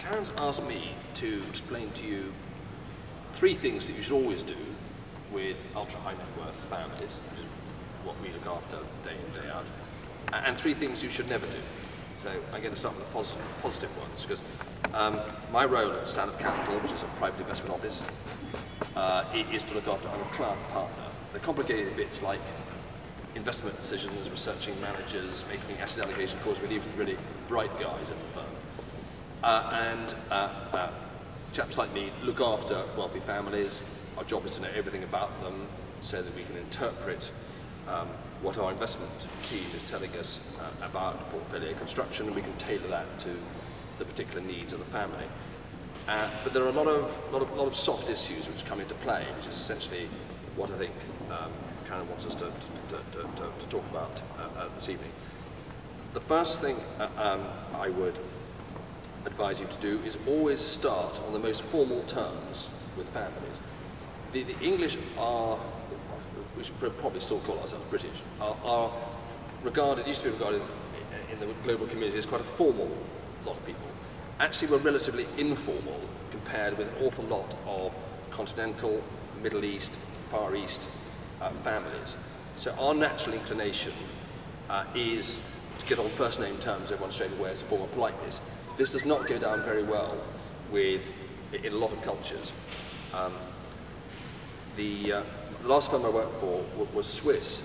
Karen's asked me to explain to you three things that you should always do with ultra-high net worth families, which is what we look after day in, day out, and three things you should never do. So I'm going to start with the positive ones, because my role at Stanhope Capital, which is a private investment office, is to look after our client partner. The complicated bits like investment decisions, researching managers, making asset allocation calls, we leave to really bright guys in the firm. Chaps like me look after wealthy families. Our job is to know everything about them so that we can interpret what our investment team is telling us about portfolio construction, and we can tailor that to the particular needs of the family. But there are a lot of soft issues which come into play, which is essentially what I think Karen wants us to talk about this evening. The first thing I would advise you to do is always start on the most formal terms with families. The English are, we should probably still call ourselves British, are regarded, used to be regarded in the global community as quite a formal lot of people. Actually, we're relatively informal compared with an awful lot of continental, Middle East, Far East families. So our natural inclination is to get on first name terms, everyone straight away as a form of politeness. This does not go down very well in a lot of cultures. The last firm I worked for was Swiss,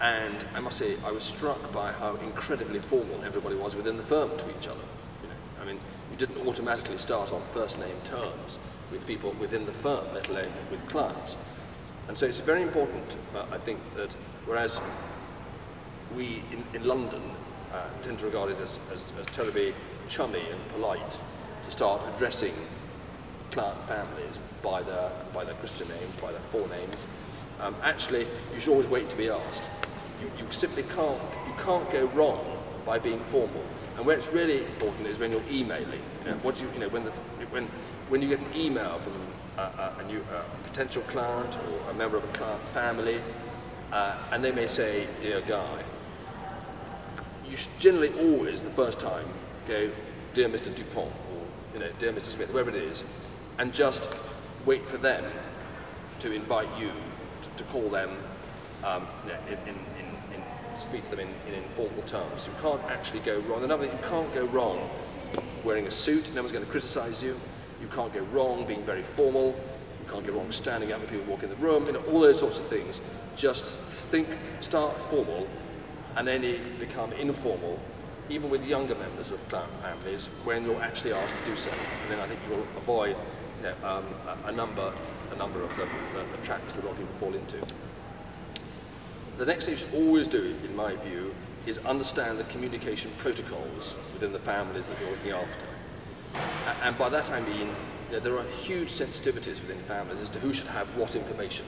and I must say I was struck by how incredibly formal everybody was within the firm to each other. You know, I mean, you didn't automatically start on first name terms with people within the firm, let alone with clients. And so it's very important, I think, that whereas we in London tend to regard it as terribly chummy and polite to start addressing client families by their Christian names, by their forenames, actually you should always wait to be asked. You simply can't go wrong by being formal. And where it's really important is when you're emailing. When you get an email from a potential client or a member of a client family, and they may say, "Dear Guy," you should generally always, the first time, go, "Dear Mr. Dupont," or "Dear Mr. Smith," whoever it is, and just wait for them to invite you to call them, to speak to them in informal terms. You can't actually go wrong. Another thing, you can't go wrong wearing a suit. No one's going to criticize you. You can't go wrong being very formal. You can't go wrong standing up when people walk in the room. All those sorts of things. Just start formal, and then become informal, even with younger members of client families, when you're actually asked to do so. And then I think you will avoid a number of the traps that a lot of people fall into. The next thing you should always do, in my view, is understand the communication protocols within the families that you're looking after. And by that I mean there are huge sensitivities within families as to who should have what information.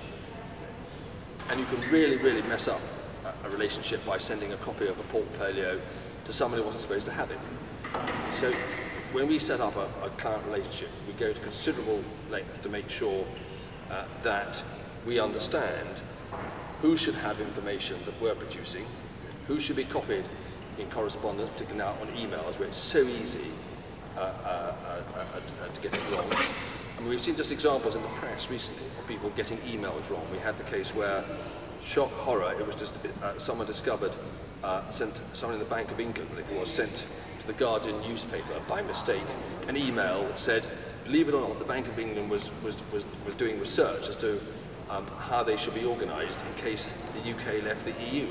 And you can really, really mess up a relationship by sending a copy of a portfolio to someone who wasn't supposed to have it. So when we set up a client relationship, we go to considerable length to make sure that we understand who should have information that we're producing, who should be copied in correspondence, particularly now on emails where it's so easy to get it wrong. I mean, we've seen just examples in the press recently of people getting emails wrong. We had the case where, shock horror, it was just someone discovered, someone in the Bank of England, I think it was, sent to the Guardian newspaper by mistake an email that said, believe it or not, the Bank of England was doing research as to how they should be organised in case the UK left the EU.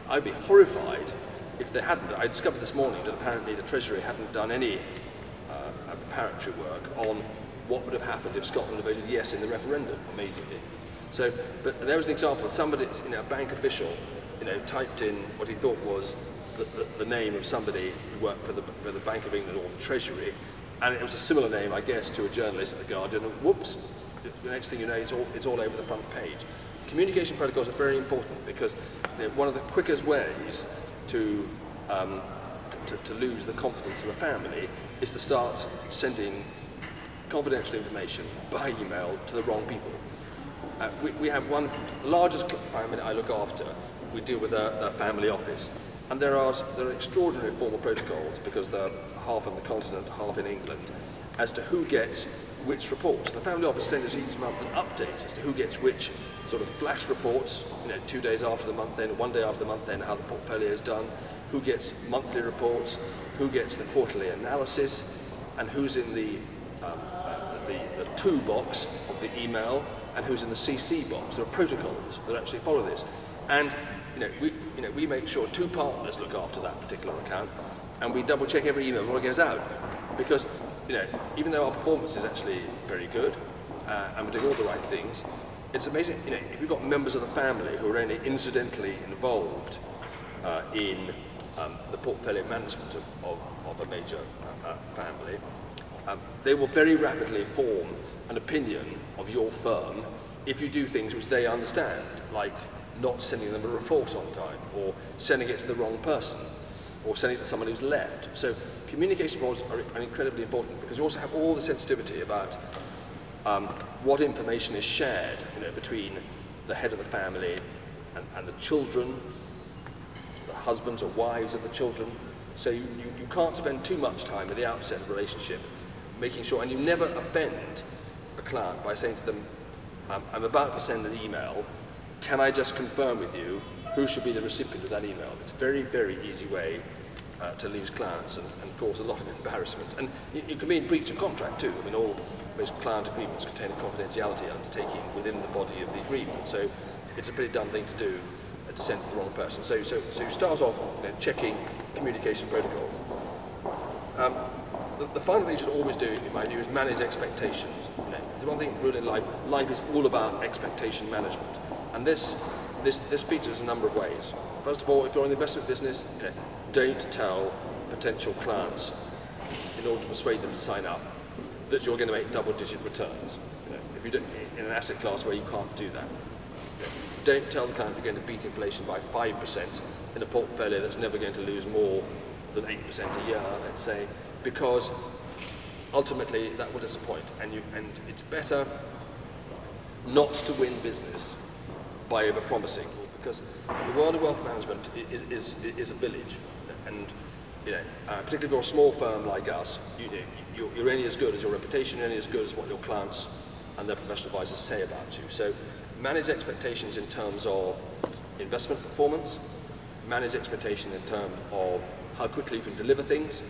I'd be horrified if they hadn't. I discovered this morning that apparently the Treasury hadn't done any preparatory work on what would have happened if Scotland had voted yes in the referendum, amazingly. So there was an example of somebody, a bank official, typed in what he thought was the name of somebody who worked for the Bank of England or the Treasury, and it was a similar name, I guess, to a journalist at the Guardian, and whoops, the next thing you know, it's all over the front page. Communication protocols are very important because one of the quickest ways to lose the confidence of a family is to start sending confidential information by email to the wrong people. We have the largest family I look after. We deal with a family office, And there are extraordinary formal protocols, because they're half on the continent, half in England, as to who gets which reports. The family office sends us each month an update as to who gets which sort of flash reports, 2 days after the month end, 1 day after the month end, how the portfolio is done, who gets monthly reports, who gets the quarterly analysis, and who's in the to box of the email, and who's in the CC box. There are protocols that actually follow this. And we make sure 2 partners look after that particular account, and we double check every email before it goes out. Because even though our performance is actually very good, and we're doing all the right things, it's amazing, if you've got members of the family who are only incidentally involved in the portfolio management of a major family, they will very rapidly form an opinion of your firm if you do things which they understand, like not sending them a report on time, or sending it to the wrong person, or sending it to someone who's left. So communication boards are incredibly important, because you also have all the sensitivity about what information is shared between the head of the family and the children, the husbands or wives of the children. So you can't spend too much time at the outset of a relationship making sure, and you never offend a client by saying to them, I'm about to send an email, can I just confirm with you who should be the recipient of that email? It's a very, very easy way to lose clients and cause a lot of embarrassment. And you can be in breach of contract too. I mean, most client agreements contain a confidentiality undertaking within the body of the agreement. So it's a pretty dumb thing to do to send to the wrong person. So you start off checking communication protocols. The final thing you should always do, in my view, is manage expectations. The one thing rule in life is all about expectation management. And this features a number of ways. First of all, if you're in the investment business, don't tell potential clients, in order to persuade them to sign up, that you're going to make double-digit returns. If you don't, in an asset class where you can't do that. Don't tell the client you're going to beat inflation by 5% in a portfolio that's never going to lose more than 8% a year, let's say, because ultimately that will disappoint. And it's better not to win business by over-promising, because the world of wealth management is a village, and particularly if you're a small firm like us, you're only as good as your reputation, only as good as what your clients and their professional advisors say about you. So manage expectations in terms of investment performance, manage expectation in terms of how quickly you can deliver things.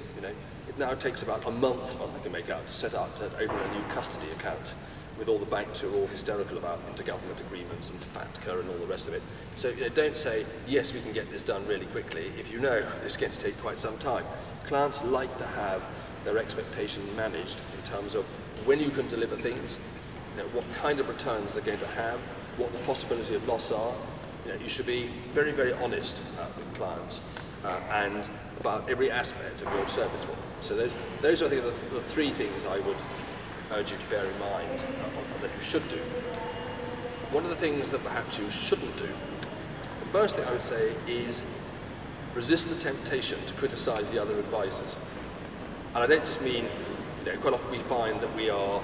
It now takes about a month, as I can make out, to open a new custody account with all the banks who are all hysterical about intergovernment agreements and FATCA and all the rest of it. So don't say, yes, we can get this done really quickly, if you know it's going to take quite some time. Clients like to have their expectation managed in terms of when you can deliver things, what kind of returns they're going to have, what the possibility of loss are. You should be very, very honest with clients and about every aspect of your service for them. So those are, I think, the 3 things I would urge you to bear in mind that you should do. One of the things that perhaps you shouldn't do, the first thing I would say is resist the temptation to criticize the other advisors. And I don't just mean, quite often we find that we are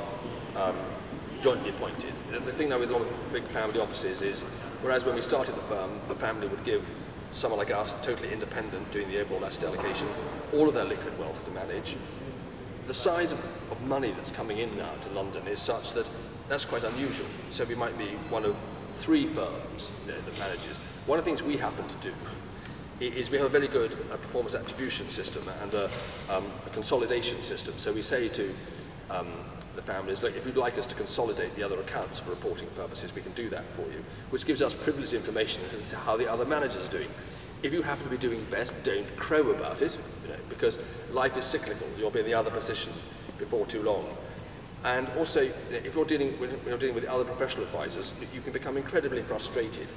jointly appointed. The thing now with a lot of big family offices is, whereas when we started the firm, the family would give someone like us, totally independent, doing the overall asset allocation, all of their liquid wealth to manage. The size of money that's coming in now to London is such that that's quite unusual. So we might be one of 3 firms that manages. One of the things we happen to do is we have a very good performance attribution system and a consolidation system. So we say to the families, look, if you'd like us to consolidate the other accounts for reporting purposes, we can do that for you, which gives us privileged information as to how the other managers are doing. If you happen to be doing best, don't crow about it, because life is cyclical. You'll be in the other position before too long. And also, if you're dealing with other professional advisors, you can become incredibly frustrated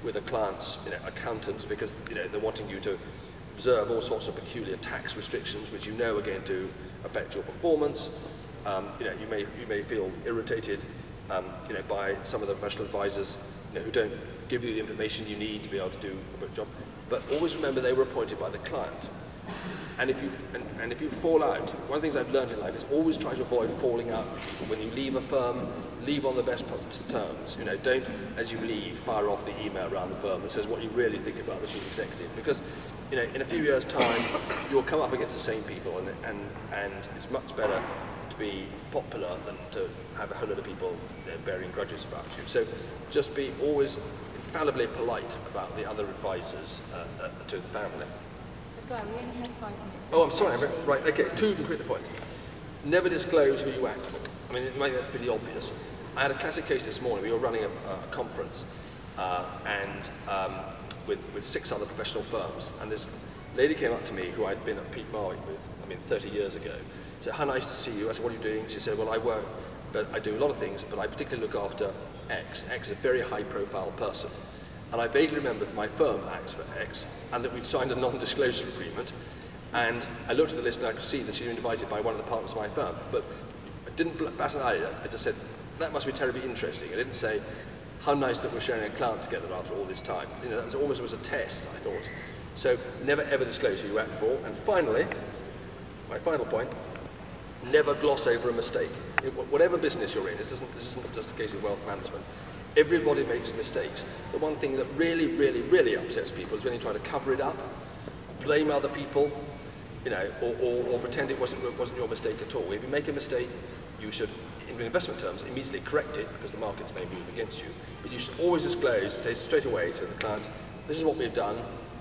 with a client's accountants, because they're wanting you to observe all sorts of peculiar tax restrictions which are going to affect your performance. You may feel irritated by some of the professional advisors who don't give you the information you need to be able to do a good job. But always remember they were appointed by the client. And if you fall out, one of the things I've learned in life is always try to avoid falling out. When you leave a firm, leave on the best possible terms. You know, don't, as you leave, fire off the email around the firm that says what you really think about the chief executive, because, you know, in a few years' time, you'll come up against the same people, and it's much better to be popular than to have a whole lot of people, you know, bearing grudges about you. So, just be always infallibly polite about the other advisors to the family. We only have 5 minutes. Oh, I'm sorry. Right, okay, 2 quick points. Never disclose who you act for. I mean, maybe that's pretty obvious. I had a classic case this morning. We were running a conference with 6 other professional firms, and this lady came up to me who I'd been at Peak Marwick with, 30 years ago. Said, "How nice to see you." I said, "What are you doing?" She said, "Well, I work, but I do a lot of things, but I particularly look after X. X is a very high-profile person." And I vaguely remembered that my firm acts for X, and that we'd signed a non-disclosure agreement. And I looked at the list and I could see that she'd been invited by one of the partners of my firm. But I didn't bat an eyelid. I just said, "That must be terribly interesting." I didn't say, "How nice that we're sharing a client together after all this time." You know, that was almost a test, I thought. So never ever disclose who you act for. And finally, my final point, never gloss over a mistake. Whatever business you're in, this isn't just the case of wealth management. Everybody makes mistakes. The one thing that really, really, really upsets people is when you try to cover it up, blame other people, you know, or pretend it wasn't your mistake at all. If you make a mistake, you should, in investment terms, immediately correct it, because the markets may move against you. But you should always disclose, say straight away to the client, "This is what we've done.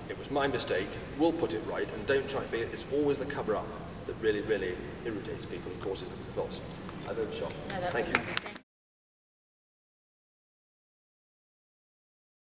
It was my mistake. We'll put it right." And don't try to be. It's always the cover up that really, really irritates people and causes them loss. I've overshot. No, that's Thank okay. you. Thank you.